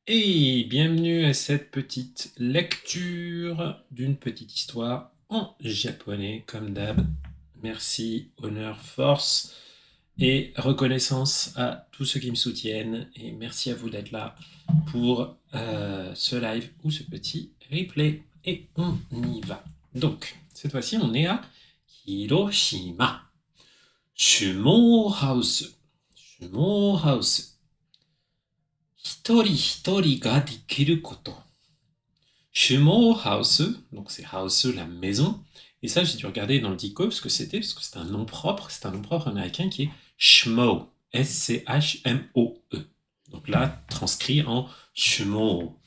Et bienvenue à cette petite lecture d'une petite histoire en japonais, comme d'hab. Merci, honneur, force et reconnaissance à tous ceux qui me soutiennent. Et merci à vous d'être là pour ce live ou ce petit replay. Et on y va. Donc, cette fois-ci, on est à Hiroshima. Shumo House. Shumo House. Hitori hitori ga dekiru koto. Shumo House, donc c'est house, la maison. Et ça, j'ai dû regarder dans le dico ce que c'était, parce que c'est un nom propre, c'est un nom propre américain qui est Shmo, S-C-H-M-O-E. Donc là, transcrit en Shumo.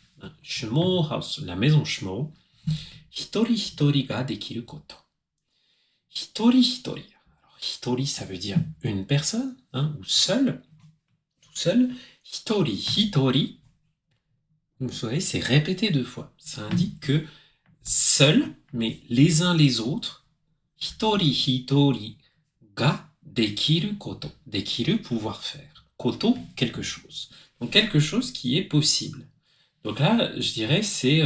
Shumo House, la maison Shmo. Hitori hitori ga dekiru koto. Hitori hitori. Alors, hitori, ça veut dire une personne, ou seul, tout seul. Hitori hitori, vous savez, c'est répété 2 fois. Ça indique que seuls, mais les uns les autres, hitori hitori ga dekiru koto. Dekiru, pouvoir faire. Koto, quelque chose. Donc quelque chose qui est possible. Donc là, je dirais, c'est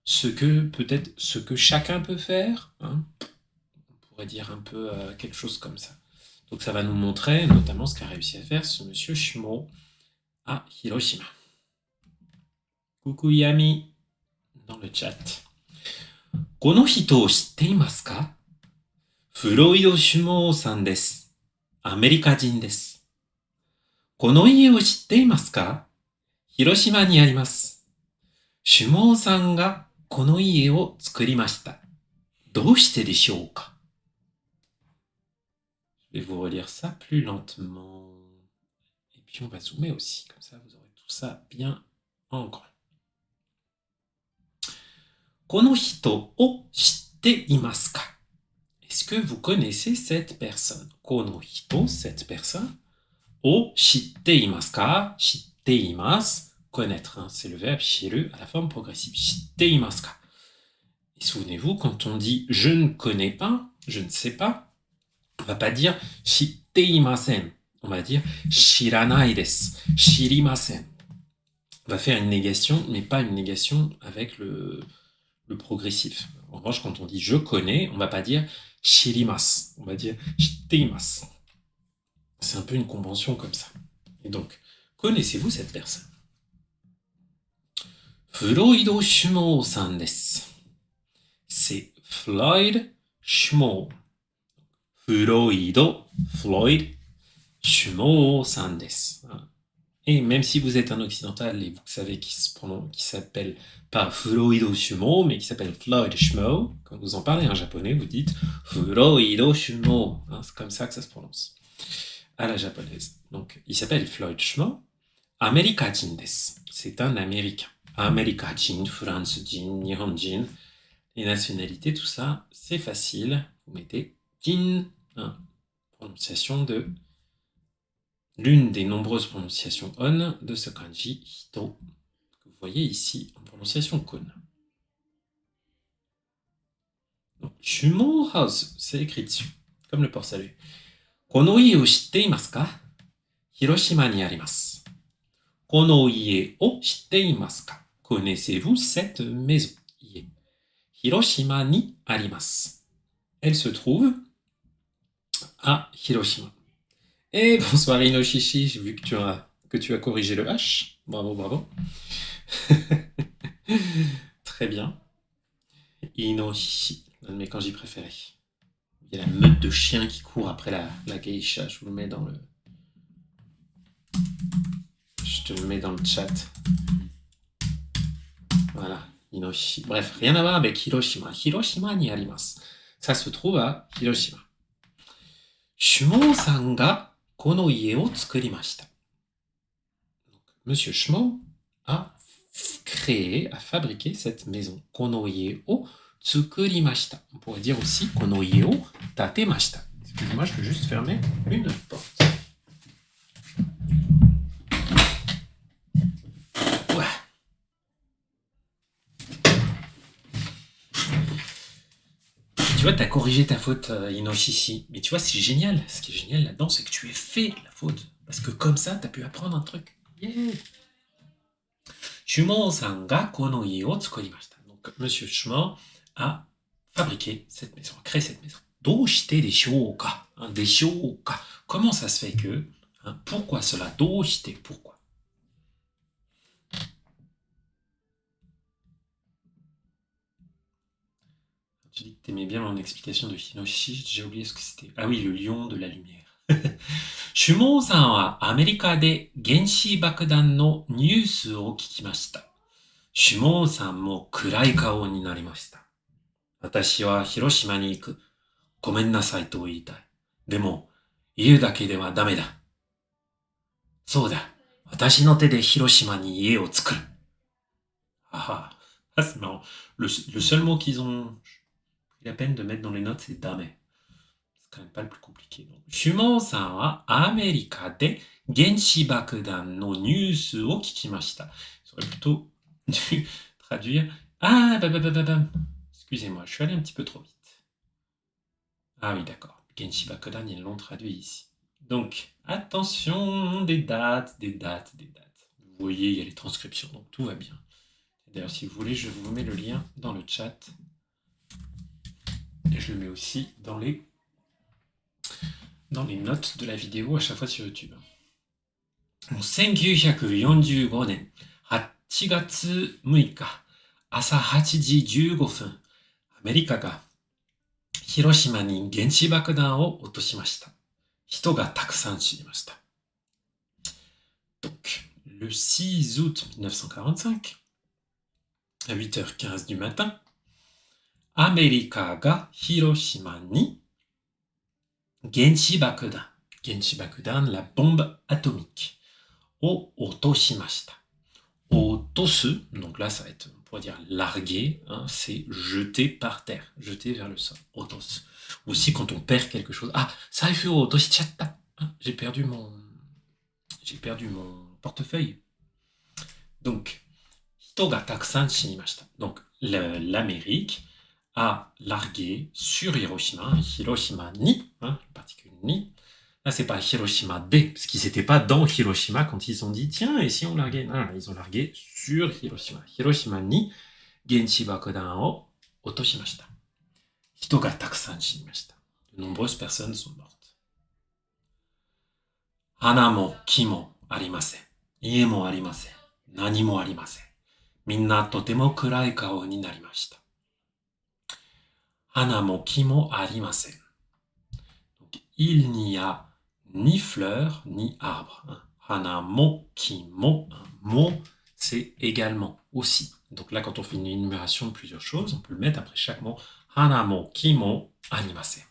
peut-être ce que chacun peut faire. On pourrait dire un peu quelque chose comme ça. Donc ça va nous montrer notamment ce qu'a réussi à faire ce monsieur Shimo à Hiroshima. Coucou Yami dans le chat. この人を知っていますか？フロイド・シュモーさんです。アメリカ人です。この家を知っていますか？広島にあります。シュモーさんがこの家を作りました。どうしてでしょうか？ Je vais vous relire ça plus lentement. Et puis on va zoomer aussi, comme ça vous aurez tout ça bien en grand. この人を知っていますか？ Est-ce que vous connaissez cette personne? この人, cette personne. O shitteimasu ka? Shitteimasu, connaître. C'est le verbe shiru à la forme progressive. Shitteimasu ka? Et souvenez-vous, quand on dit je ne connais pas, je ne sais pas, on va pas dire shitteimasen. On va dire shiranai desu, shirimasen. On va faire une négation, mais pas une négation avec le progressif. En revanche, quand on dit je connais, on va pas dire shirimasu. On va dire shitteimasu. C'est un peu une convention comme ça. Et donc, connaissez-vous cette personne? Floyd Shmo-san desu. C'est Floyd Shmo. Floyd Shmo-san desu. Et même si vous êtes un occidental et vous savez qu'il s'appelle pas Floyd Shmo, mais qui s'appelle Floyd Shmo, quand vous en parlez en japonais, vous dites Floyd Shmo. C'est comme ça que ça se prononce. À la japonaise. Donc, il s'appelle Floyd Shmo. Amerikajin desu. C'est un Américain. Amerikajin, France-jin, Nihonjin. Les nationalités, tout ça, c'est facile. Vous mettez jin, prononciation de l'une des nombreuses prononciations on de ce kanji hito que vous voyez ici en prononciation kun. Donc, Shumo House, c'est écrit dessus, comme le port-salut. この家を知っていますか？広島にあります。この家を知っていますか？ Connaissez-vous cette maison? 家。広島にあります。Elle se trouve à Hiroshima. Et bonsoir Inoshishi, j'ai vu que tu as corrigé le H. Bravo, bravo. Très bien. Inoshishi, l'un de mes kanji préférés. Il y a la meute de chiens qui court après la geisha. Je vous le mets dans le... Je te le mets dans le chat. Voilà, Inoshi. Bref, rien à voir avec Hiroshima. Hiroshima ni arimasu. Ça se trouve à Hiroshima. Shumo-san ga kono ie o tsukurimashita. Monsieur Shmo a créé, a fabriqué cette maison. Kono ie o tsukurimashita. On pourrait dire aussi kono ie o tatemashita. Excusez-moi, je peux juste fermer une porte. Tu vois, t'as corrigé ta faute, Inoshishi. Mais tu vois, c'est génial. Ce qui est génial là-dedans, c'est que tu aies fait la faute. Parce que comme ça, t'as pu apprendre un truc. Yeah. Shumon-san ga kono ie o tsukurimashita. Donc, Monsieur Shumon a fabriqué cette maison, a créé cette maison. Doushite deshouka, deshouka. Comment ça se fait que, pourquoi cela? Doushite, pourquoi? Tu dis que tu aimais bien mon explication de Hinoshi, j'ai oublié ce que c'était. Ah oui, le lion de la lumière. Shumon-san wa Amerika de genshi bakudan no news o kikimashita. Shumon-san mo kurai kao ni narimashita. Watashi wa Hiroshima ni iku. Gomen nasai to iitai. Demo, iu dake de wa dame da. So da. Watashi no te de Hiroshima ni ie o tsukuru. Ah, c'est marrant. Le seul mot qu'ils ont pris la peine de mettre dans les notes, c'est dame. C'est quand même pas le plus compliqué. Shumon-san wa Amerika de genshi bakudan no news o kikimashita. Il aurait plutôt dû traduire. Ah, excusez-moi, je suis allé un petit peu trop vite. Ah oui, d'accord. Genshi bakudan, ils l'ont traduit ici. Donc, attention, des dates. Vous voyez, il y a les transcriptions, donc tout va bien. D'ailleurs, si vous voulez, je vous mets le lien dans le chat. Et je le mets aussi dans les notes de la vidéo à chaque fois sur YouTube. 1945年8月6日朝8時15分、アメリカが広島に原子爆弾を落としました。人がたくさん死にました。Donc, le 6 août 1945, à 8h15 du matin, アメリカが広島に原子爆弾、la bombe atomique, を落としました。落とす, donc là ça va être, on pourrait dire larguer, c'est jeter par terre, jeter vers le sol, 落とす. Aussi quand on perd quelque chose, saifu o otoshichatta, j'ai perdu mon portefeuille. Donc, hito ga takusan shinimashita. Donc, l'Amérique a largué sur Hiroshima, Hiroshima ni, particule ni. Là, c'est pas Hiroshima de, parce qu'ils n'étaient pas dans Hiroshima quand ils ont dit tiens, et si on larguait? Non, ils ont largué sur Hiroshima. Hiroshima ni genshi bakudan o otoshimashita. Hito ga takusan shinimashita. De nombreuses personnes sont mortes. Hana mo ki mo arimasen. Ie mo arimasen. Nani mo arimasen. Minna totemo kurai kao ni narimashita. Hana mo ki mo arimasen. Donc, il n'y a ni fleurs, ni arbres. Hana mo ki mo. Mo, c'est également, aussi. Donc là, quand on fait une énumération de plusieurs choses, on peut le mettre après chaque mot. Hana mo ki mo arimasen.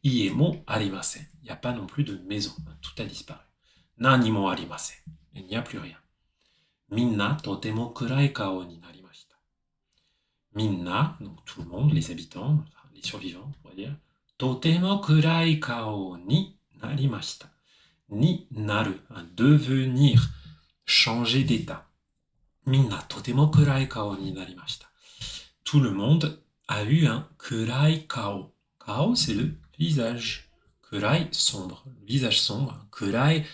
Ie mo arimasen. Il n'y a pas non plus de maison. Tout a disparu. Nani mo arimasen. Il n'y a plus rien. Minna totemo kurai kao ni narimashita. Minna, donc tout le monde, les habitants, enfin, les survivants, on va dire. Totemo kurai kao ni narimashita. Ni naru, devenir, changer d'état. Minna totemo kurai kao ni narimashita. Tout le monde a eu un kurai kao. Kao, c'est le visage. Kurai, sombre. Le visage sombre. Kurai,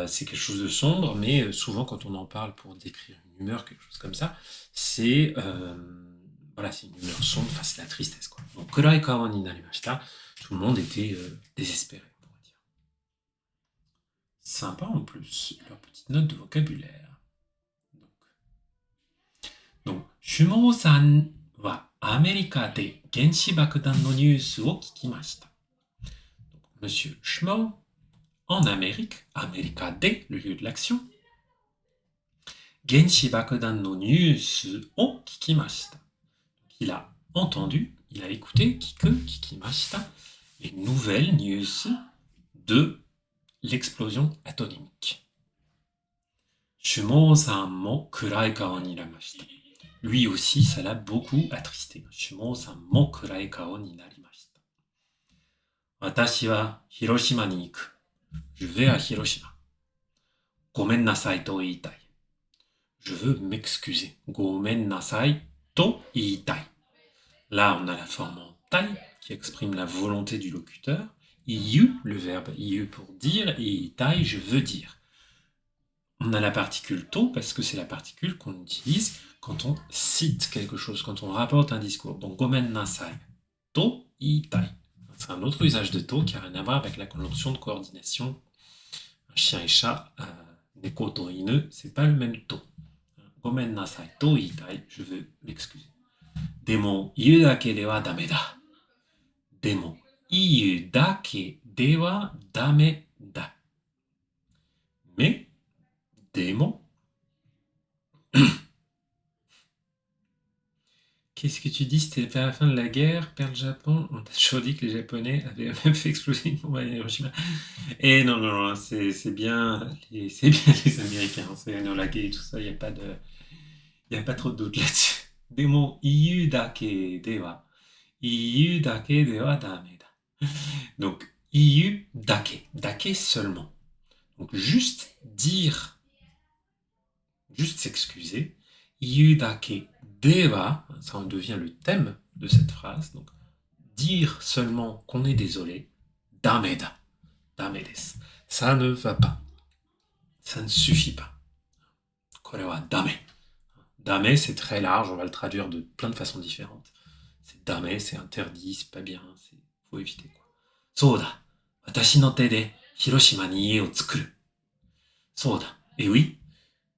c'est quelque chose de sombre, mais souvent quand on en parle pour décrire une humeur, quelque chose comme ça, c'est c'est une humeur sombre, enfin c'est la tristesse, quoi. Donc, kurai kao ni narimashita, tout le monde était désespéré, on va dire. Sympa en plus, leur petite note de vocabulaire. Donc, Shumo-san wa Amerika de genshi bakudan no news o kikimashita. Monsieur Shumo, en Amérique, Amerika de, le lieu de l'action, genshi bakudan no news o kikimashita. Il a entendu, il a écouté, kikimashita, les nouvelles news de l'explosion atomique. Shumo-san mo kurai kao ni narimashita. Lui aussi, ça l'a beaucoup attristé. Shumo-san mo kurai kao ni narimashita. Watashi wa Hiroshima ni iku. Je vais à Hiroshima. Gomen nasai to iitai. Je veux m'excuser. Gomen nasai to iitai. Là, on a la forme en tai qui exprime la volonté du locuteur. Iu, le verbe iu pour dire, et itai, je veux dire. on a la particule to parce que c'est la particule qu'on utilise quand on cite quelque chose, quand on rapporte un discours. Donc, gomen nasai, to itai. C'est un autre usage de to qui n'a rien à voir avec la conjonction de coordination. Un chien et chat, neko to inu, c'est pas le même to. Gomen nasai, to itai, je veux m'excuser. Demo, iu dake de wa dame da. Demo, iu dake de wa dame da. Mais, demo, qu'est-ce que tu dis? C'était vers la fin de la guerre, Pearl Japon. On t'a toujours dit que les Japonais avaient même fait exploser une bombe à Hiroshima. Et non, non, non, c'est bien, c'est bien les Américains, c'est Enola Gay et tout ça, il n'y a pas trop de doute là-dessus. Demo, iu dake dewa, iu dake dewa dame da. Donc, iu dake, dake seulement. Donc, juste dire, juste s'excuser. Iu dake dewa, ça en devient le thème de cette phrase. Donc, dire seulement qu'on est désolé, dame da, dame desu. Ça ne va pas. Ça ne suffit pas. Kore wa dame. Dame, c'est très large, on va le traduire de plein de façons différentes. C'est dame, c'est interdit, c'est pas bien, faut éviter quoi. Soda, watashi no te de Hiroshima ni ie o tsukuru. Soda, et oui,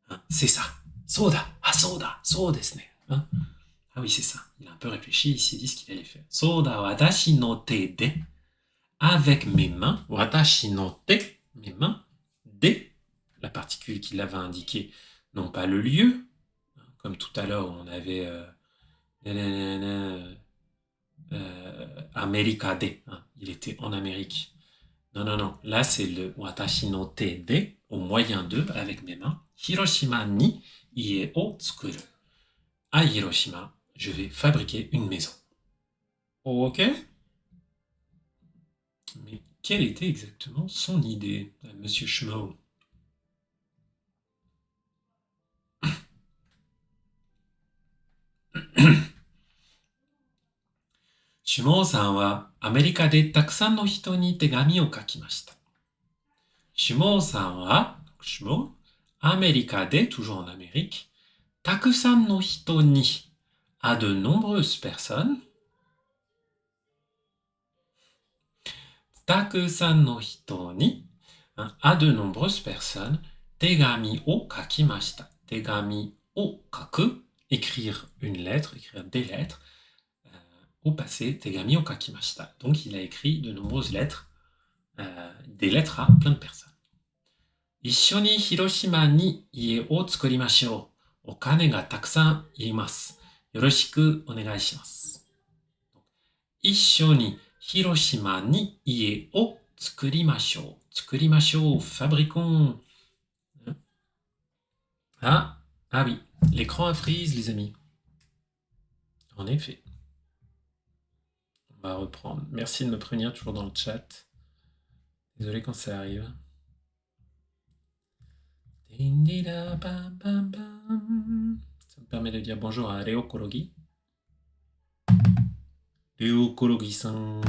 hein, c'est ça. Soda, ah soda, so desu ne. Hein. Ah oui, c'est ça. Il a un peu réfléchi, il s'est dit ce qu'il allait faire. Soda, watashi no te de, avec mes mains, watashi no te, mes mains, de, la particule qui l'avait indiqué, non pas le lieu, comme tout à l'heure, on avait America de, hein, il était en Amérique. Non, non, non. Là, c'est le watashi no te de, au moyen de, avec mes mains. Hiroshima ni ie o tsukuru. À Hiroshima, je vais fabriquer une maison. Ok? Mais quelle était exactement son idée, Monsieur Schmo? シュモーさんはアメリカでたくさんの人に手紙を書きました。シュモーさんは、シュモー、アメリカで、toujours en Amérique, たくさんの人に、à de nombreuses personnes, たくさんの人に、à de nombreuses personnes, 手紙を書きました。手紙を書く, écrire une lettre, écrire des lettres, au passé, tegami o kakimashita. Donc il a écrit de nombreuses lettres, des lettres à plein de personnes. Ishoni Hiroshima ni ie o tsukurimashou. Okane ga takusan irimasu. Yoroshiku onegai shimasu. Ishoni Hiroshima ni ie o tsukurimashou. Tsukurimashou, fabriquons. Ah oui, l'écran a freeze, les amis. En effet. On va reprendre. Merci de me prévenir toujours dans le chat. Désolé quand ça arrive. Ça me permet de dire bonjour à Réo Korogi. Réo Korogi-san.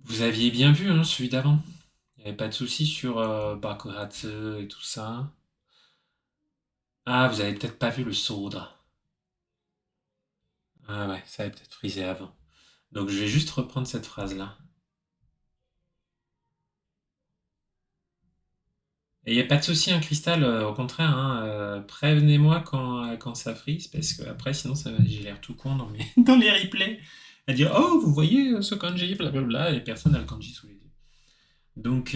Vous aviez bien vu hein, celui d'avant. Il n'y avait pas de souci sur Bakuhatsu et tout ça. Ah, vous avez peut-être pas vu le soda. Ah ouais, ça avait peut-être frisé avant. Donc je vais juste reprendre cette phrase-là. Et il n'y a pas de souci, hein, Cristal, au contraire, hein, prévenez-moi quand ça frise, parce que après, sinon, j'ai l'air tout con dans les replays, à dire «Oh, vous voyez ce kanji, blablabla», et personne n'a le kanji sous les yeux. Donc,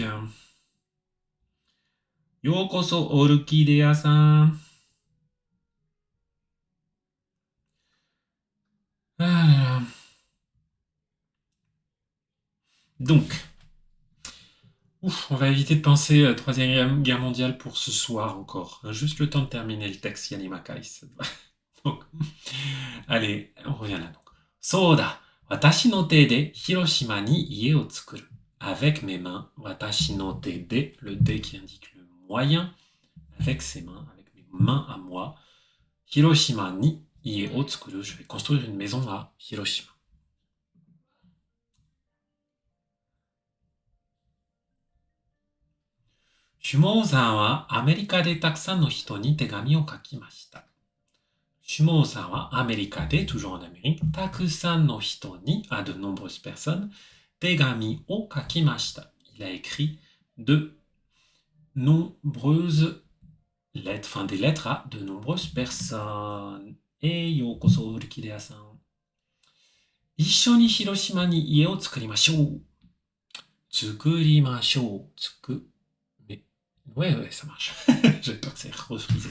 Yokoso Orchidea-san. Ah là là. Donc, on va éviter de penser Troisième Guerre mondiale pour ce soir encore. Juste le temps de terminer le texte Yanimakai. Donc, allez, on revient là. Donc, Soda, watashi no te de Hiroshima ni ie o tsukuru. Avec mes mains, watashi no te de, le de qui indique le moyen, avec ses mains, avec mes mains à moi. Hiroshima ni ie o tsukuru, je vais construire une maison à Hiroshima. Shumo-san wa Amerika de takusan no hito ni tegami o kakimashita. Shumo-san wa Amerika de, toujours en Amérique, takusan no hito ni, à de nombreuses personnes, tegami o kakimashita. Il a écrit de nombreuses lettres, enfin des lettres à de nombreuses personnes. Et yokoso Urikidea-san. Issho ni Hiroshima ni ie o tsukurimashou. Tsukurimashou. Mais ouais, ça marche. J'ai peur que c'est refrisé.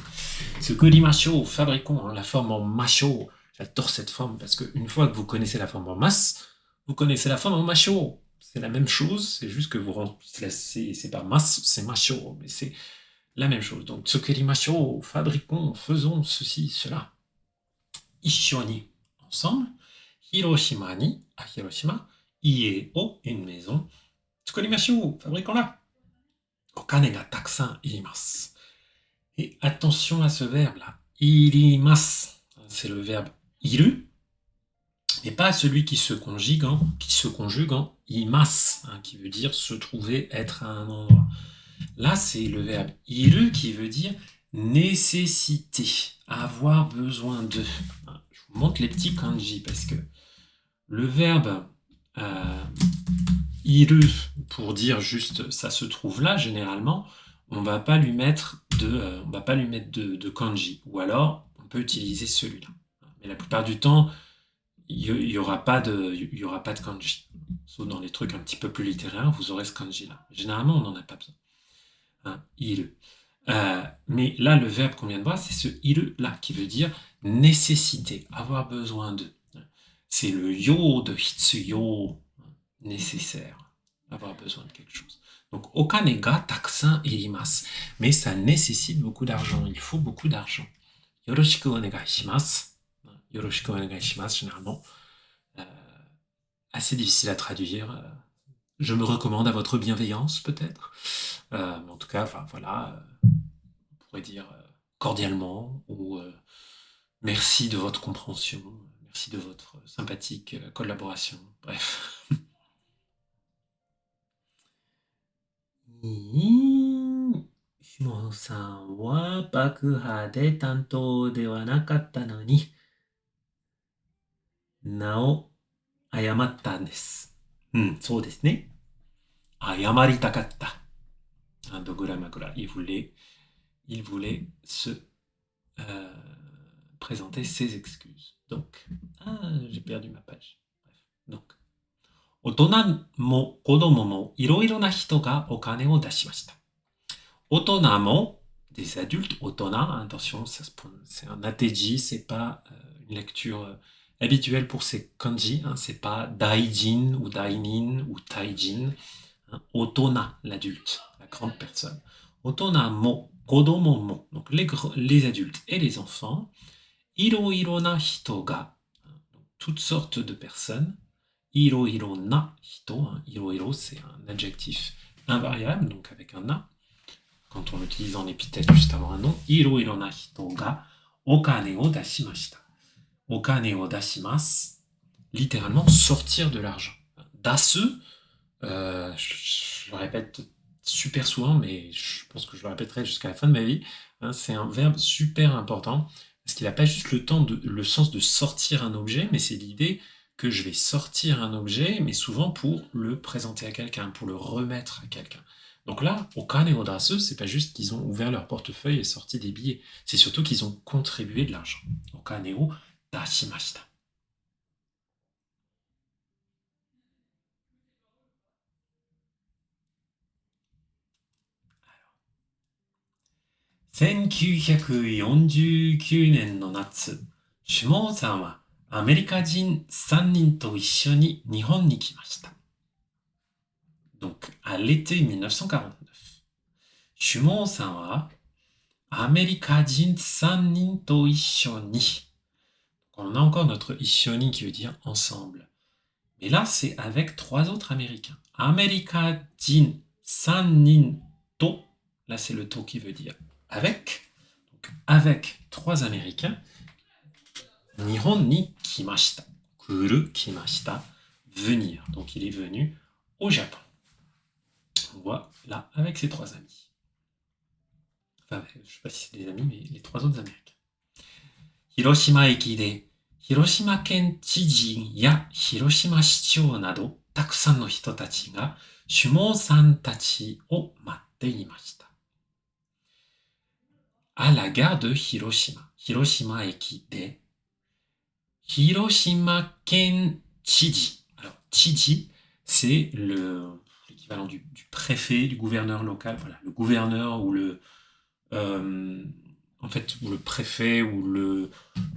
Tsukurimashou, fabriquons, hein, la forme en macho. J'adore cette forme parce qu'une fois que vous connaissez la forme en masse, vous connaissez la forme en macho. C'est la même chose, c'est juste que vous remplacez, c'est pas masse, c'est macho, mais c'est la même chose. Donc, tsukurimashou, fabriquons, faisons ceci, cela. Issho ni, ensemble. Hiroshima ni, à Hiroshima. Ie o, une maison. Tsukurimashou, fabriquons-la. Okane ga takusan irimasu. Et attention à ce verbe-là. Irimasu. C'est le verbe iru, mais pas celui qui se conjugue en imasu, hein, qui veut dire se trouver, être à un endroit. Là, c'est le verbe iru qui veut dire nécessiter, avoir besoin de. Je vous montre les petits kanji parce que le verbe iru, pour dire juste ça se trouve là, généralement, on va pas lui mettre de kanji, ou alors on peut utiliser celui-là. Mais la plupart du temps, il y aura pas de kanji. Sauf dans les trucs un petit peu plus littéraires, vous aurez ce kanji-là. Généralement, on n'en a pas besoin. Hein, iru. Mais là, le verbe qu'on vient de voir, c'est ce iru-là, qui veut dire nécessiter, avoir besoin de. C'est le yo de hitsuyo, nécessaire, avoir besoin de quelque chose. Donc, okane ga takusan irimasu. Mais ça nécessite beaucoup d'argent, il faut beaucoup d'argent. Yoroshiku onegai shimasu. Yoroshiku onegai shimasu, généralement, assez difficile à traduire. Je me recommande à votre bienveillance, peut-être. En tout cas, enfin, voilà, on pourrait dire cordialement, ou merci de votre compréhension, merci de votre sympathique collaboration. Bref. シモンさんは爆破で担当ではなかったのに、なお、謝ったんです。そうですね。謝りたかった。Dogura-magura, il voulait se présenter ses excuses. Donc, j'ai perdu ma page. Bref, donc, 大人も子供もいろいろな人がお金を出しました。大人も des adultes, 大人, attention, c'est un ateji, c'est pas une lecture habituelle pour ces kanji, hein, c'est pas daijin ou dainin ou taijin. Hein, otona, l'adulte, la grande personne. Otona mo, kodomo mo, donc les adultes et les enfants. Iro na hito ga, donc toutes sortes de personnes. Iro na hito, hein, iro c'est un adjectif invariable, donc avec un na. Quand on l'utilise en épithète juste avant un nom. Iro na hito ga okane o dashimashita. Okane o dashimasu, littéralement sortir de l'argent. Dasu, je le répète super souvent, mais je pense que je le répéterai jusqu'à la fin de ma vie, hein, c'est un verbe super important, parce qu'il n'a pas juste le sens de sortir un objet, mais c'est l'idée que je vais sortir un objet, mais souvent pour le présenter à quelqu'un, pour le remettre à quelqu'un. Donc là, okane o dasu, c'est pas juste qu'ils ont ouvert leur portefeuille et sorti des billets, c'est surtout qu'ils ont contribué de l'argent. Okane o dashimashita. 1949年の夏、シュモーさんはアメリカ人3人と一緒に日本に来ました。Donc, à l'été 1949, シュモーさんはアメリカ人3人と一緒に. On a encore notre ishoni qui veut dire ensemble. Mais là, c'est avec 3 autres Américains. Amerika jin 3 nin to. Là, c'est le to qui veut dire avec. Donc, avec 3 Américains. Nihon ni kimashita. Kuru kimashita. Venir. Donc, il est venu au Japon. On voit là avec ses 3 amis. Enfin, je ne sais pas si c'est des amis, mais les 3 autres Américains. Hiroshima eki de, Hiroshima ken chiji ya Hiroshima shichou nado, takusan no hito tachi ga, shumou-san tachi o matte imashita. À la gare de Hiroshima. Hiroshima eki de, Hiroshima ken chiji. Alors, chiji, c'est l'équivalent du préfet, du gouverneur local. Voilà, le gouverneur ou en fait, ou le préfet ou le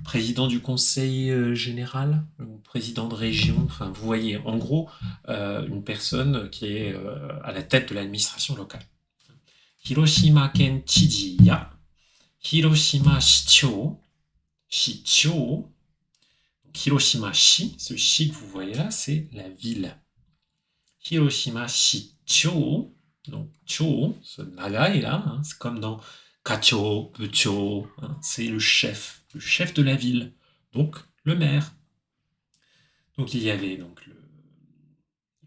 président du conseil général, ou président de région. Enfin, vous voyez, en gros, une personne qui est à la tête de l'administration locale. Hiroshima ken chiji ya Hiroshima shichou. Shichou. Hiroshima Shi, ce Shi que vous voyez là, c'est la ville. Hiroshima Shichou, donc Chou, ce nagai là, hein, c'est comme dans Kacho, Bucho, hein, c'est le chef de la ville, donc le maire. Donc il y avait donc le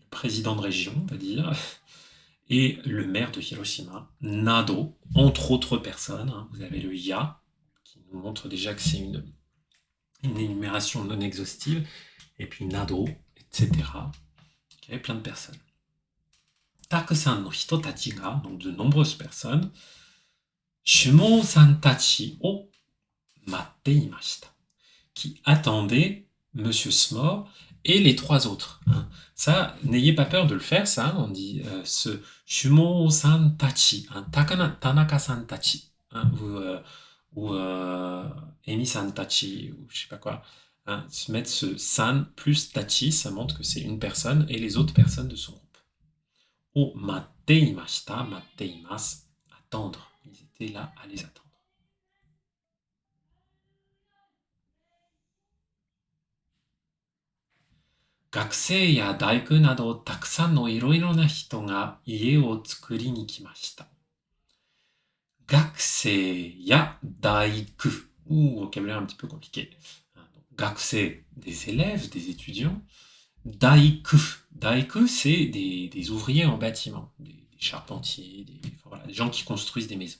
président de région, on va dire, et le maire de Hiroshima, Nado, entre autres personnes. Hein, vous avez le Ya, qui nous montre déjà que c'est une énumération non exhaustive, et puis Nado, etc. Il y avait plein de personnes. Takusan no hito tachi ga, donc de nombreuses personnes, shumou-san tachi o matte imashita, qui attendaient Monsieur Smore et les 3 autres. Hein. Ça, n'ayez pas peur de le faire, ça, on dit ce shumou-san tachi, hein, Tanaka-san tachi, hein, ou Emi-san tachi, ou je sais pas quoi. Hein, se mettre ce san plus tachi, ça montre que c'est une personne et les autres personnes de son groupe. O matte imashita, matte imasu, attendre. Ils étaient là à les attendre. Gakusei ya daiku nado takusan no iroiro na hito ga ie o tsukuri ni kimashita. Gakusei ya daiku. Vocabulaire un petit peu compliqué. Gakusei, des élèves, des étudiants. Daiku. Daiku, c'est des ouvriers en bâtiment, des charpentiers, voilà, des gens qui construisent des maisons.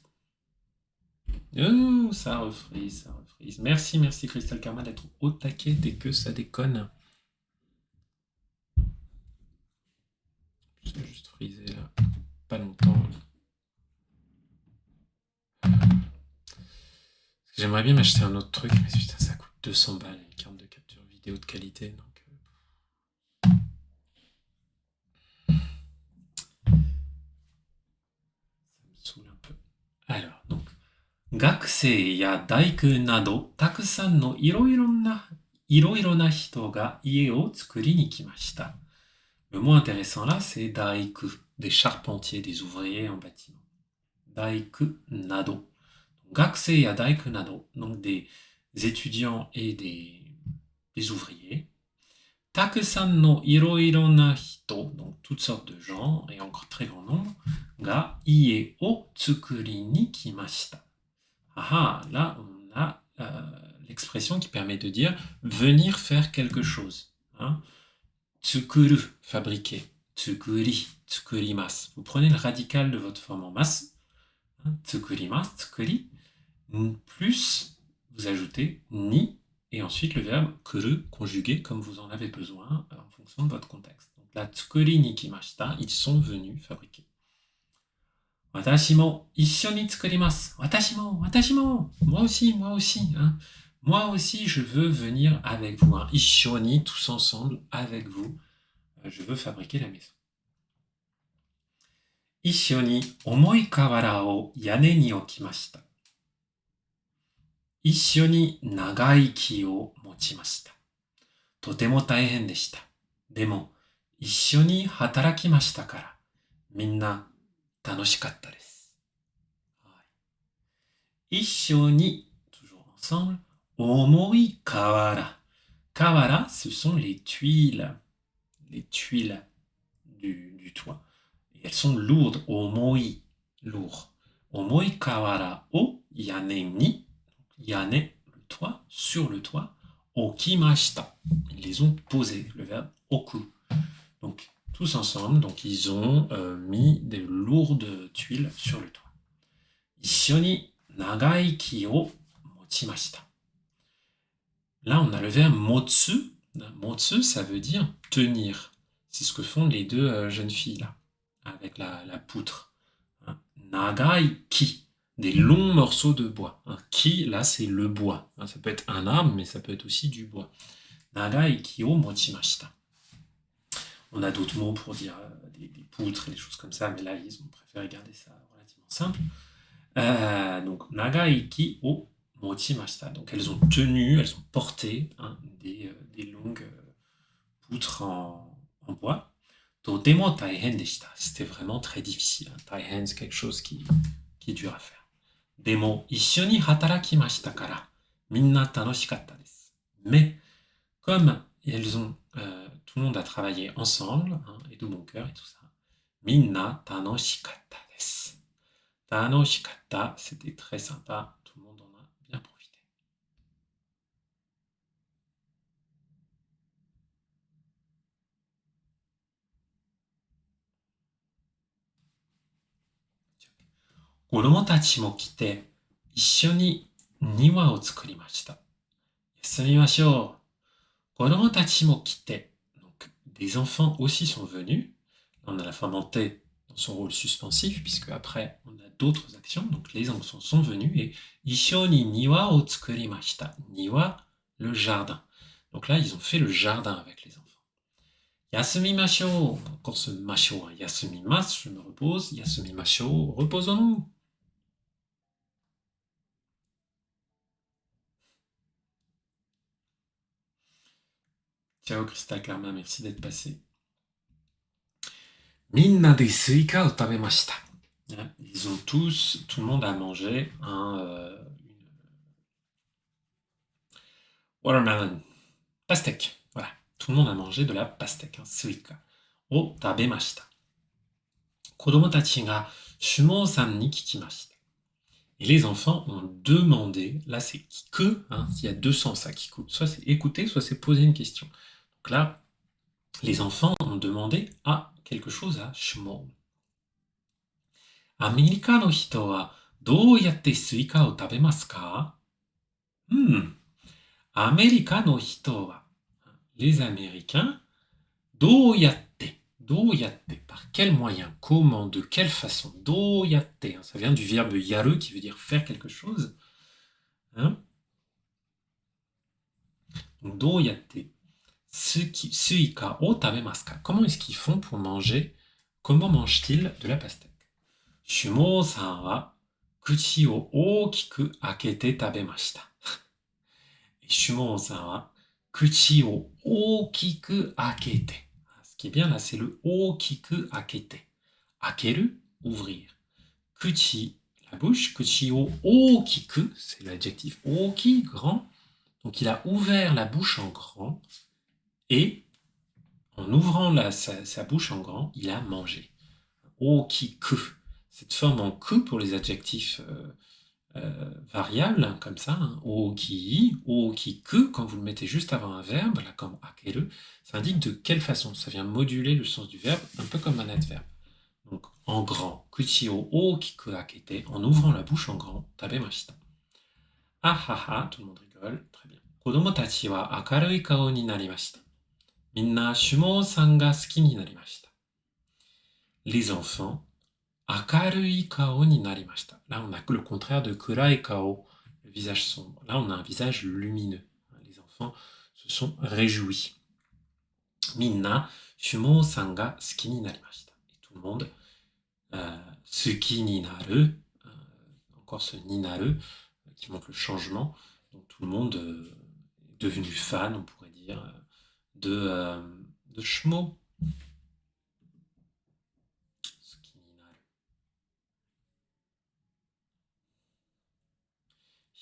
Oh, ça refrise, ça refrise. Merci, merci Crystal Karma d'être au taquet dès que ça déconne. Je vais juste friser là, pas longtemps. J'aimerais bien m'acheter un autre truc, mais putain, ça coûte 200 balles, une carte de capture vidéo de qualité. Donc... ça me saoule un peu. Alors, donc, Gakusei ya daiku nado takusan no iroiro na hito ga ie o tsukuri ni kimashita. Le mot intéressant là, c'est daiku, des charpentiers, des ouvriers en bâtiment. Daiku nado. Gakusei ya daiku nado, donc des étudiants et des ouvriers. Takusan no iroiro na hito, donc toutes sortes de gens, et encore très grand nombre, ga ie o tsukuri ni kimashita. Ah, là, on a l'expression qui permet de dire venir faire quelque chose. Hein. Tsukuru, fabriquer. Tsukuri, tsukurimasu. Vous prenez le radical de votre forme en masse. Hein, tsukurimasu, tsukuri. Plus, vous ajoutez ni, et ensuite le verbe kuru, conjugué comme vous en avez besoin en fonction de votre contexte. Donc là, tsukuri ni kimashita, ils sont venus fabriquer. Watashi mo issho ni tsukurimasu. Watashi mo, watashi mo. Moi aussi, moi aussi. Hein. Moi aussi, je veux venir avec vous. Hein. Issho ni, tous ensemble, avec vous. Je veux fabriquer la maison. Issho ni omoi kawara o yane ni okimashita. Issho ni nagai ki o mochimashita. Totemo taihen deshita. Demo, issho ni hatarakimashita kara, minna tanoshikatta desu. Issho ni, toujours ensemble, omoi kawara. Kawara, ce sont les tuiles du toit. Et elles sont lourdes, omoi, lourd. Omoi kawara o yane ni, yane, le toit, sur le toit, okimashita. Ils les ont posés, le verbe oku. Donc, tous ensemble, donc ils ont mis des lourdes tuiles sur le toit. Ishoni nagaiki o mochimashita. Là, on a le verbe motsu. Motsu, ça veut dire tenir. C'est ce que font les deux jeunes filles là, avec la poutre. Hein. Nagaiki, des longs morceaux de bois. Hein. Ki, là, c'est le bois. Hein. Ça peut être un arbre, mais ça peut être aussi du bois. Nagaiki o mochimashita. On a d'autres mots pour dire des poutres et des choses comme ça, mais là, ils ont préféré garder ça relativement simple. Donc, nagaiki o mochimashita. Donc, elles ont tenu, elles ont porté hein, des longues poutres en bois. Totemo taihen deshita. C'était vraiment très difficile. Hein. Taihen, c'est quelque chose qui est dur à faire. Demo, issho ni hatarakimashita kara, minna tanoshikatta desu. Mais, comme elles ont, tout le monde a travaillé ensemble, hein, et de bon cœur et tout ça, minna tanoshikatta desu. Tanoshikatta, c'était très sympa, tout le monde en a bien profité. Kodomo tachi mo kite, issho ni niwa o tsukurimashita. Yasumimashou. Kodomo tachi mo kite. Donc, des enfants aussi sont venus. On a la femme en T dans son rôle suspensif, puisque après, on a d'autres actions. Donc, les enfants sont venus et Issho ni niwa o tsukurimashita. Niwa, le jardin. Donc là, ils ont fait le jardin avec les enfants. Yasumimashou. Encore ce mashou. Hein. Yasumimasu, je me repose. Yasumimashou, reposons-nous. Ciao Crystal Karma, merci d'être passé. Minna de suika o tabemashita. Ils ont tous, tout le monde a mangé une watermelon, pastèque. Voilà, tout le monde a mangé de la pastèque, hein, suika. O tabemashita. Kodomo tachi ga shumo-san ni kikimashita. Et les enfants ont demandé, là c'est kiku, hein, il y a deux sens à kiku, soit c'est écouter, soit c'est poser une question. Donc là, les enfants ont demandé à quelque chose à shumo. Amerika no hito wa dou yatte suika o tabemasu ka? Amerika no hito wa, les Américains, dou yatte, par quel moyen, comment, de quelle façon, dou yatte, hein, ça vient du verbe yaru qui veut dire faire quelque chose. Hein? Donc, dou yatte, suika o tabemasu ka? Comment est-ce qu'ils font pour manger? Comment mangent-ils de la pastèque? Shumo-san wa kuchi o okiku akete tabemashita. Et Shumo-san wa kuchi o okiku akete. Ce qui est bien là, c'est le okiku akete. Akeru, ouvrir. Kuchi, la bouche. Kuchi o okiku, c'est l'adjectif oki, grand. Donc il a ouvert la bouche en grand et en ouvrant sa bouche en grand, il a mangé. Okiku. Cette forme en ku pour les adjectifs variables, hein, comme ça, hein, oki, okiku, quand vous le mettez juste avant un verbe, là comme akeru, ça indique de quelle façon. Ça vient moduler le sens du verbe, un peu comme un adverbe. Donc, en grand, kuchi o okiku akete, en ouvrant la bouche en grand, tabemashita. Ah ah ah, tout le monde rigole, très bien. Kodomo tachi wa akarui kao ni narimashita. Minna shumo-san ga suki ni narimashita. Les enfants, akarui kao ni narimashita. Là, on a le contraire de kurai kao, le visage sombre. Là, on a un visage lumineux. Les enfants se sont réjouis. Minna shumo-san ga suki ni narimashita. Et tout le monde, suki ni naru, encore ce ni naru, qui montre le changement. Donc tout le monde est devenu fan, on pourrait dire, de Shmo.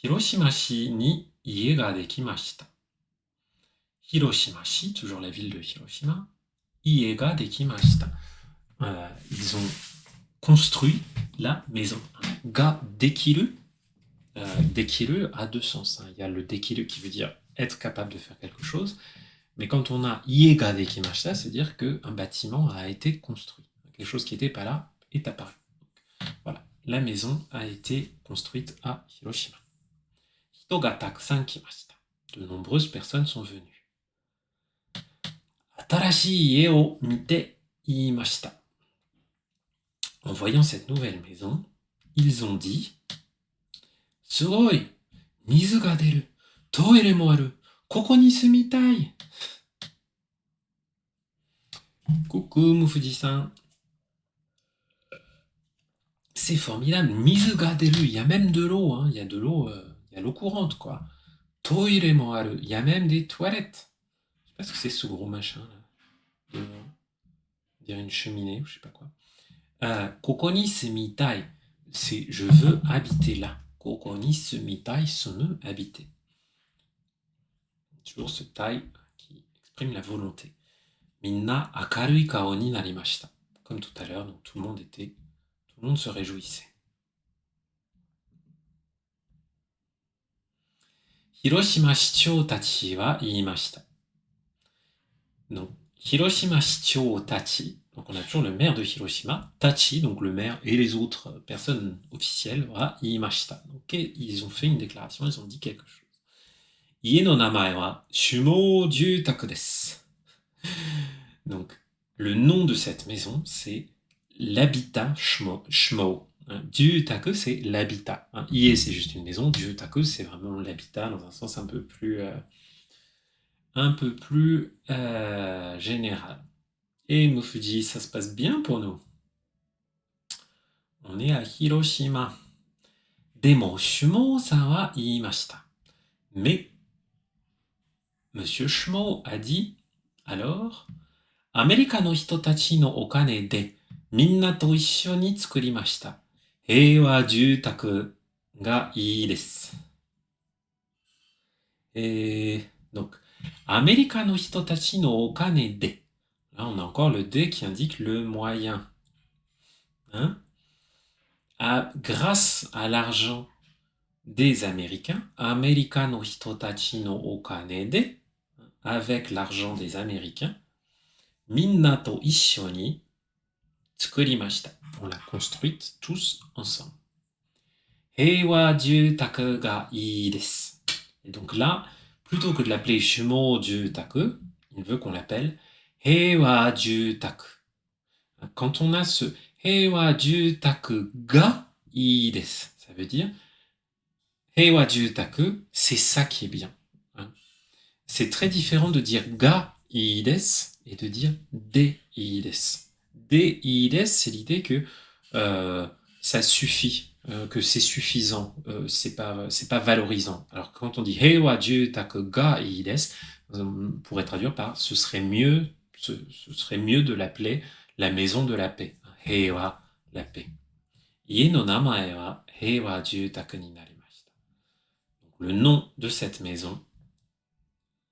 Hiroshima-shi ni ie ga dekimashita. Hiroshima-shi, toujours la ville de Hiroshima. Ie ga dekimashita. Ils ont construit la maison. Ga dekiru. Dekiru a deux sens. Hein. Il y a le dekiru qui veut dire être capable de faire quelque chose. Mais quand on a ie ga dekimashita, c'est-à-dire qu'un bâtiment a été construit. Quelque chose qui n'était pas là est apparu. Donc, voilà. la maison a été construite à Hiroshima. Hito ga takusan kimashita. De nombreuses personnes sont venues. Atarashii ie o mite iimashita. En voyant cette nouvelle maison, ils ont dit Sugoi, mizu ga deru, toire mo aru, koko ni sumitai. Coucou Moufuji-san. C'est formidable, mizu ga deru, il y a même de l'eau, hein. Il y a de l'eau, il y a l'eau courante, quoi. Toire mo aru, il y a même des toilettes. Je sais pas ce que c'est ce gros machin là. On dirait une cheminée ou je sais pas quoi. Koko ni sumitai, c'est je veux habiter là. Koko ni sumitai, sunu, habiter. Toujours ce tai qui exprime la volonté. Minna akarui kao ni narimashita. Comme tout à l'heure, donc tout le monde se réjouissait. Hiroshima shichou tachi wa iimashita. Donc, Hiroshima shichou tachi, donc on a toujours le maire de Hiroshima, Tachi, donc le maire et les autres personnes officielles, wa iimashita. Donc ils ont fait une déclaration, ils ont dit quelque chose. Ie no namae wa Shumo Jutaku desu. Donc, le nom de cette maison, c'est l'habitat Shmo. Jutaku, c'est l'habitat. Ie, c'est juste une maison. Jutaku, c'est vraiment l'habitat dans un sens un peu plus général. Et Mofuji, ça se passe bien pour nous. On est à Hiroshima. Demo Shumo-san wa iimashita. Mais Monsieur Shmo a dit alors, Amerika no hito tachi no okane de minna to issho ni tsukurimashita. Heiwa jutaku ga ii desu. Et donc, Amerika no hito tachi no okane de. Là, on a encore le de qui indique le moyen. Hein? Grâce à l'argent des Américains, Amerika no hito tachi no okane de, avec l'argent des Américains, minna to issho ni tsukurimashita. On l'a construite tous ensemble. Heiwa jutaku ga ii desu. Et donc là, plutôt que de l'appeler Shumo Jutaku, il veut qu'on l'appelle Heiwa Jutaku. Quand on a ce Heiwa Jutaku ga ii desu, ça veut dire Heiwa Jutaku, c'est ça qui est bien. C'est très différent de dire ga ii desu et de dire de ii desu. De ii desu, c'est l'idée que ça suffit, que c'est suffisant, c'est pas valorisant. Alors quand on dit Heiwa Jutaku ga ii desu, on pourrait traduire par ce serait mieux de l'appeler la maison de la paix. Heiwa, la paix. Ie no namae wa Heiwa Jutaku ni narimashita. Donc le nom de cette maison,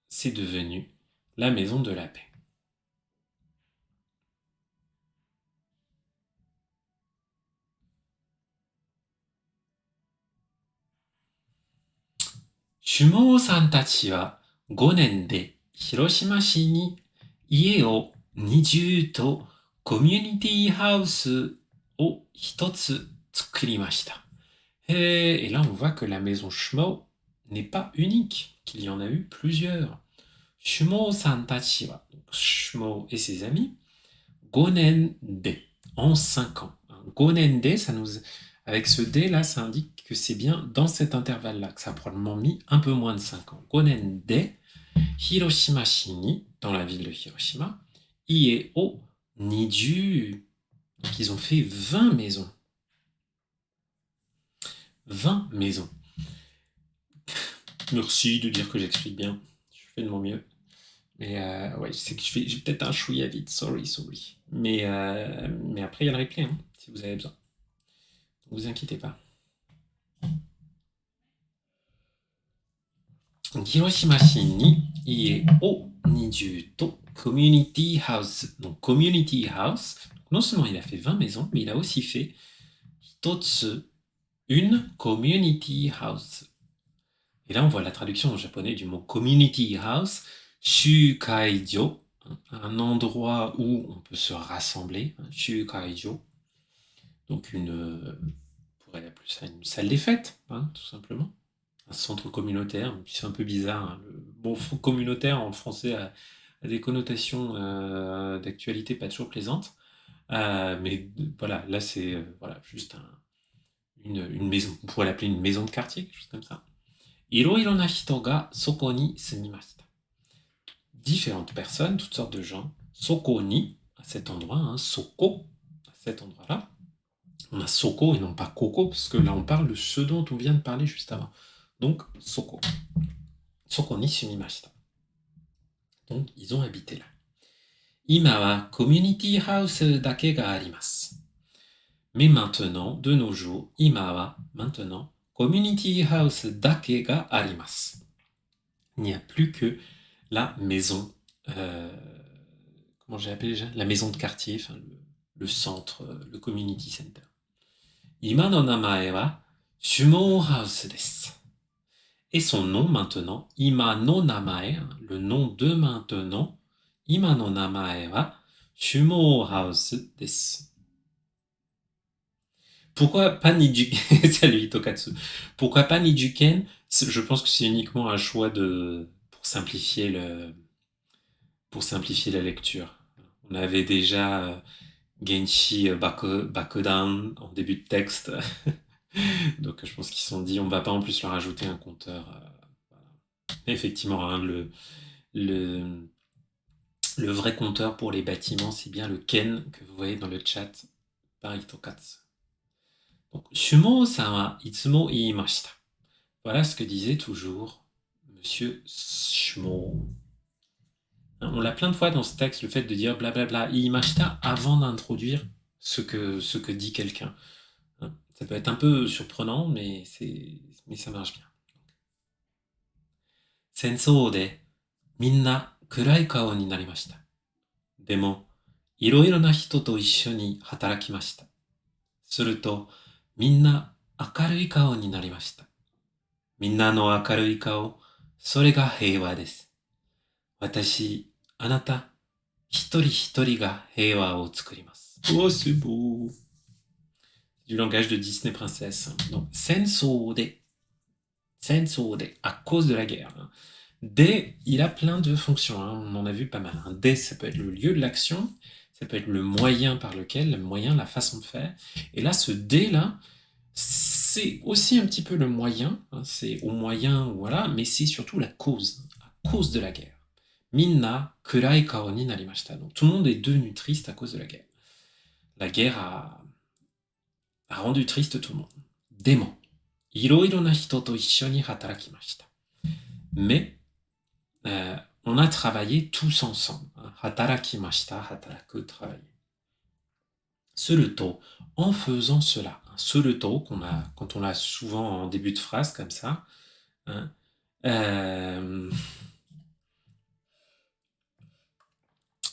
c'est devenu la maison de la paix. Shumo-san tachi wa 5年で広島市に家を20とコミュニティハウスを1つ作りました。Et là, on voit que la maison Shmo n'est pas unique, qu'il y en a eu plusieurs. Shumo-san tachi wa, Shmo et ses amis, 5年で, en 5 ans. 5年で, avec ce D là, ça indique que c'est bien dans cet intervalle-là, que ça a probablement mis un peu moins de 5 ans. 5年で Hiroshima shi ni, dans la ville de Hiroshima, ie o 20. Donc ils ont fait 20 maisons. 20 maisons. Merci de dire que j'explique bien. Je fais de mon mieux. Mais ouais, je sais que j'ai peut-être un chouïa vite. Sorry. Mais après, il y a le replay, hein, si vous avez besoin. Ne vous inquiétez pas. Hiroshima-shi ni ie o 20 to community house. Donc community house, non seulement il a fait 20 maisons, mais il a aussi fait hitotsu, une community house. Et là, on voit la traduction en japonais du mot community house, shukaijo, un endroit où on peut se rassembler, shukaijo. Donc plus à une salle des fêtes, hein, tout simplement. Un centre communautaire, c'est un peu bizarre, hein. Le bon, communautaire en français a des connotations d'actualité pas toujours plaisantes. Mais voilà, là c'est voilà, juste une maison. On pourrait l'appeler une maison de quartier, quelque chose comme ça. Iroiro na hito ga soko ni sumimashita. Différentes personnes, toutes sortes de gens. Soko ni, à cet endroit, hein, soko, à cet endroit-là. On a soko et non pas koko, parce que là on parle de ce dont on vient de parler juste avant. Donc, soko. Soko ni sumimashita. Donc, ils ont habité là. Ima wa community house dake ga arimasu. Mais maintenant, de nos jours, ima wa, maintenant, community house dake ga arimasu. Il n'y a plus que la maison, comment j'ai appelé déjà? La maison de quartier, enfin le centre, le community center. Ima no namae wa Shumo House desu. Et son nom maintenant, Ima no namae, le nom de maintenant, Ima no namae wa Shumo House desu. Pourquoi pas Nijuken? Salut Hitokatsu. Pourquoi pas Nijuken? Je pense que c'est uniquement un choix pour simplifier la lecture. On avait déjà Genshi Bakudan en début de texte. Donc je pense qu'ils se sont dit on va pas en plus leur ajouter un compteur. Voilà. Effectivement, hein, le, le vrai compteur pour les bâtiments, c'est bien le Ken que vous voyez dans le chat par Hitokatsu. Donc, Shumo-san wa itsumo iimashita. Voilà ce que disait toujours Monsieur Shumo. On l'a plein de fois dans ce texte, le fait de dire blablabla iimashita avant d'introduire ce que dit quelqu'un. Ça peut être un peu surprenant, mais ça marche bien. Sensou de minna kurai kao ni narimashita. Demo, iroiro na hito to issho ni hatarakimashita. Suru to, minna akarui kao ni narimashita. Minna no akarui kao, sore ga heiwa desu. Watashi, anata, hitori hitori ga heiwa o tsukurimasu. Oh, c'est beau! Du langage de Disney Princesse. Donc, sensou de. Sensou de, à cause de la guerre. De, il a plein de fonctions, hein, on en a vu pas mal. De, ça peut être le lieu de l'action, ça peut être le moyen par lequel, le moyen, la façon de faire. Et là, ce D là, c'est aussi un petit peu le moyen, hein, c'est au moyen, voilà, mais c'est surtout la cause, à cause de la guerre. Minna kurai kao ni narimashita. Donc tout le monde est devenu triste à cause de la guerre. La guerre a rendu triste tout le monde. Demo, iroiro na hito to issho ni hatarakimashita. Mais on a travaillé tous ensemble. Hatarakimashita, hataraku, travailler. Suruto, en faisant cela. Suruto, quand on l'a souvent en début de phrase, comme ça. Hein,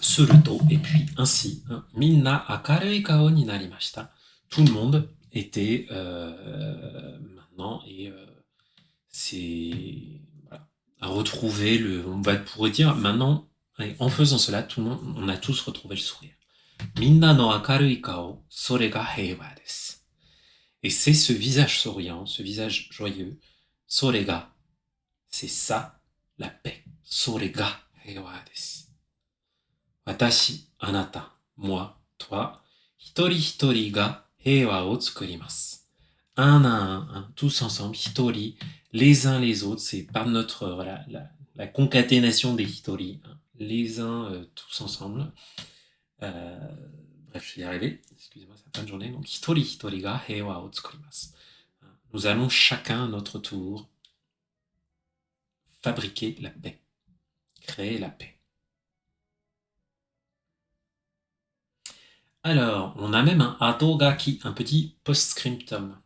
Suruto, et puis ainsi. Hein, minna akarui kao ni narimashita. Tout le monde était maintenant, et c'est... Voilà, à retrouver on pourrait dire maintenant, en faisant cela, tout le monde, on a tous retrouvé le sourire. Minna no akarui kao, sore ga heiwa desu. Et c'est ce visage souriant, ce visage joyeux, sore ga, c'est ça, la paix. Sore ga heiwa desu. Watashi, anata, moi, toi, hitori hitori ga heiwa o tsukurimasu. Un à un, hein, tous ensemble, hitori, les uns les autres, c'est par notre, voilà, la concaténation des hitori, hein, les uns tous ensemble. Bref, je vais y arriver, excusez-moi, c'est la fin de journée. Donc, hitori hitori ga heiwa o tsukurimasu. Nous allons chacun à notre tour fabriquer la paix, créer la paix. Alors, on a même un atogaki, un petit post-scriptum.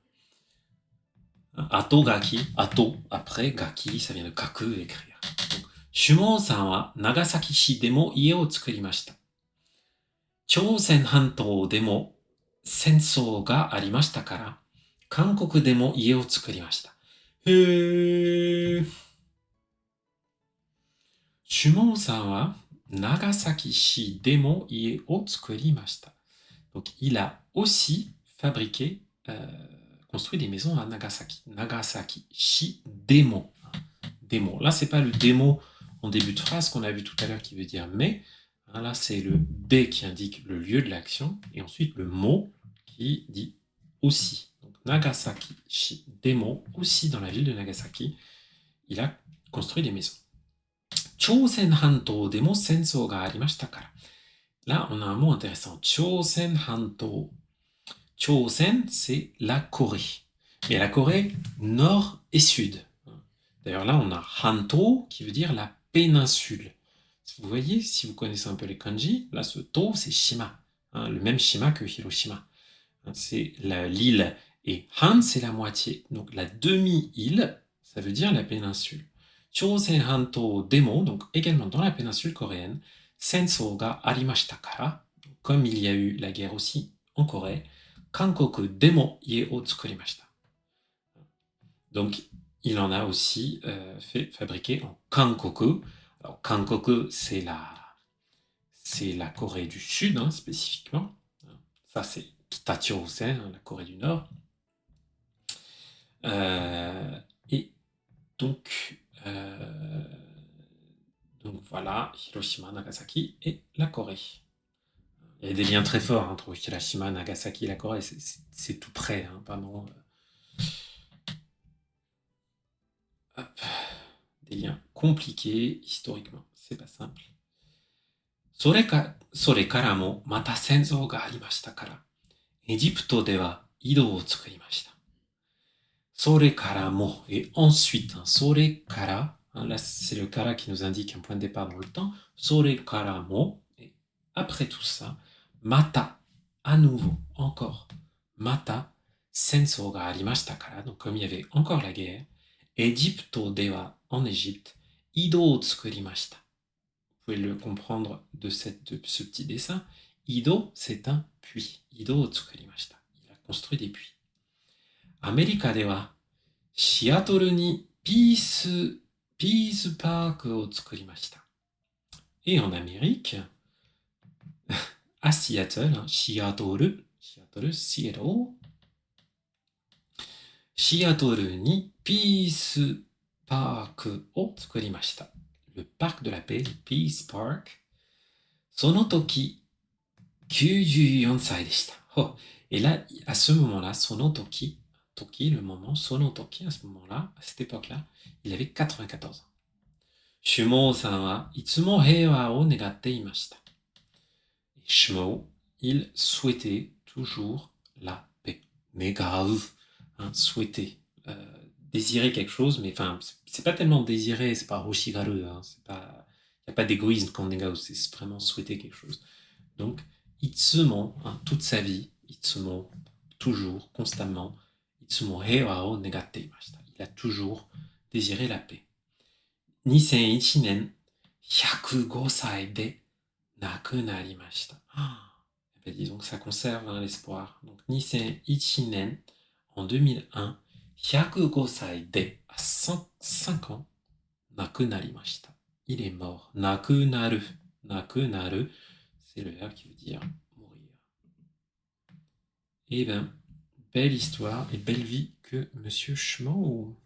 Atogaki, ato, après, gaki, ça vient de kaku, écrire. Shumo-san wa Nagasaki-shi demo ie o tsukurimashita. Chōsen hantou demo sensou ga arimashita kara, Kankoku demo ie o tsukurimashita. Shumo-san wa Nagasaki-shi demo ie o tsukurimashita. Donc, il a aussi fabriqué, construit des maisons à Nagasaki. Nagasaki, shi demo. Demo. Là, c'est pas le démo en début de phrase qu'on a vu tout à l'heure qui veut dire mais. Là, c'est le D qui indique le lieu de l'action et ensuite le mot qui dit aussi. Donc, Nagasaki, shi demo, aussi dans la ville de Nagasaki, il a construit des maisons. Chosen Hanto demo sensou ga arimashita kara. Là, on a un mot intéressant. Chosen Hanto. Chosen, c'est la Corée. Mais la Corée nord et sud. D'ailleurs, là, on a Hanto qui veut dire la péninsule. Vous voyez, si vous connaissez un peu les kanji, là, ce to, c'est Shima. Le même Shima que Hiroshima. C'est l'île. Et Han, c'est la moitié. Donc, la demi-île, ça veut dire la péninsule. Chosen Hanto demo, donc également dans la péninsule coréenne, sensou ga arimashita kara, comme il y a eu la guerre aussi en Corée, Kankoku demo ie o tsukurimashita. Donc, il en a aussi fait fabriquer en Kankoku. Alors, Kankoku, c'est la Corée du Sud, spécifiquement. Ça, c'est Kita-Chosen, la Corée du Nord. Et donc voilà, Hiroshima, Nagasaki et la Corée. Il y a des liens très forts entre Hiroshima, Nagasaki et la Corée. C'est tout près, pardon. Hop. Des liens compliqués historiquement. C'est pas simple. それからもまた戦争がありましたから、エジプトでは井戸を作りました。それからも, et ensuite, それから, là c'est le kara qui nous indique un point de départ dans le temps, それからも, et après tout ça, mata, à nouveau, encore, mata, sensou ga arimashita kara, donc comme il y avait encore la guerre, Egypto dewa, en Égypte, ido o tsukurimashita. Vous pouvez le comprendre de ce petit dessin. Ido, c'est un puits. Ido o tsukurimashita. Il a construit des puits. Amerika dewa, Seattle ni Peace Park o tsukurimashita. Et en Amérique, à Seattle, Seattle, Seattle ni Peace Park o tsukurimashita. Le parc de la paix, le Peace Park. Sonotoki, 94 歳でした。Et là, à ce moment-là, Sonotoki, Toki, le moment, Sonotoki, à ce moment-là, à cette époque-là, il avait 94 ans. Shumo-san wa itsumo heiwa o negatte imashita. Et Shumo, il souhaitait toujours la paix. Negau, souhaiter, désirer quelque chose, mais enfin, c'est pas tellement désirer, c'est pas hoshigaru, c'est pas, il n'y a pas d'égoïsme quand negau, c'est vraiment souhaiter quelque chose. Donc, itsumo, toute sa vie, itsumo, toujours, constamment, itsumo heiwa o negatte imashita. Il a toujours désiré la paix. 2001年、105歳で亡くなりました。Disons que ça conserve l'espoir. Donc, 2001年, en 2001, 105歳で, à 105 ans, 亡くなりました. Il est mort. 亡くなる. 亡くなる, c'est le verbe qui veut dire mourir. Eh bien, belle histoire et belle vie que Monsieur Schmo.